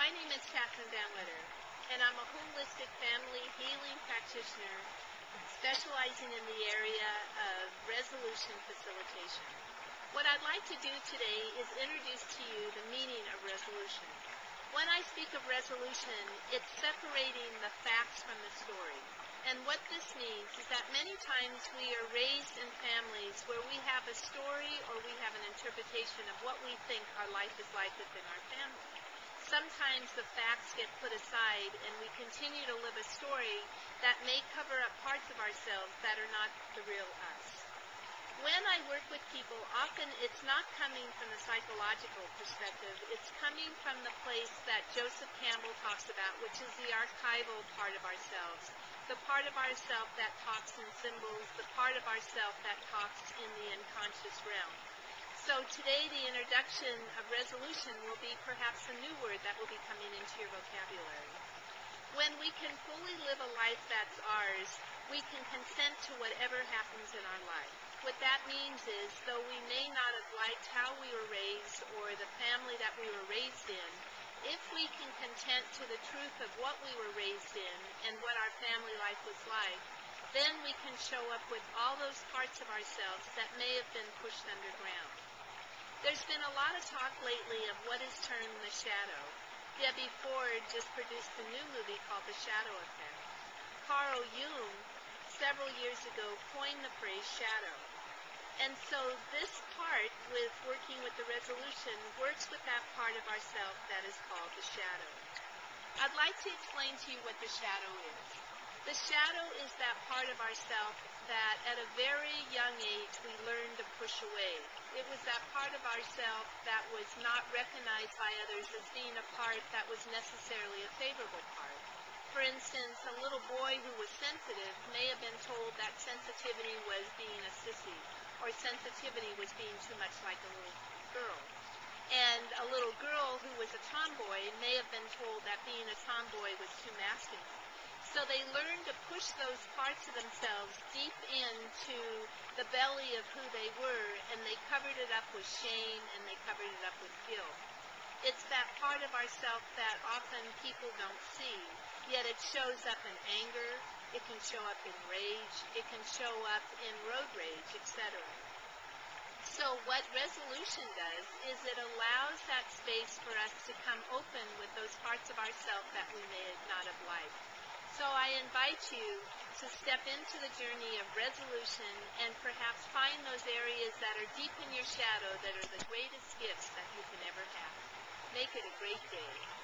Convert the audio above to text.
My name is Catherine Van Litter, and I'm a holistic family healing practitioner specializing in the area of resolution facilitation. What I'd like to do today is introduce to you the meaning of resolution. When I speak of resolution, it's separating the facts from the story. And what this means is that many times we are raised in families where we have a story or we have an interpretation of what we think our life is like within our family. Sometimes the facts get put aside and we continue to live a story that may cover up parts of ourselves that are not the real us. When I work with people, often it's not coming from the psychological perspective, it's coming from the place that Joseph Campbell talks about, which is the archival part of ourselves, the part of ourself that talks in symbols, the part of ourself that talks in the unconscious realm. So today the introduction of resolution will be perhaps a new word that will be coming into your vocabulary. When we can fully live a life that's ours, we can consent to whatever happens in our life. What that means is, though we may not have liked how we were raised or the family that we were raised in, if we can content to the truth of what we were raised in and what our family life was like, then we can show up with all those parts of ourselves that may have been pushed underground. There's been a lot of talk lately of what is termed the shadow. Debbie Ford just produced a new movie called The Shadow Effect. Carl Jung, several years ago, coined the phrase shadow. And so this part, with working with the resolution, works with that part of ourself that is called the shadow. I'd like to explain to you what the shadow is. The shadow is that part of ourself that at a very young age we learned to push away. It was that part of ourself that was not recognized by others as being a part that was necessarily a favorable part. For instance, a little boy who was sensitive may have been told that sensitivity was being a sissy, or sensitivity was being too much like a little girl. And a little girl who was a tomboy may have been told that being a tomboy was too masculine. So they learned to push those parts of themselves deep into the belly of who they were, and they covered it up with shame and they covered it up with guilt. It's that part of ourself that often people don't see, yet it shows up in anger, it can show up in rage, it can show up in road rage, etc. So what resolution does is it allows that space for us to come open with those parts of ourselves that we may not have liked. So I invite you to step into the journey of resolution and perhaps find those areas that are deep in your shadow that are the greatest gifts that you can ever have. Make it a great day.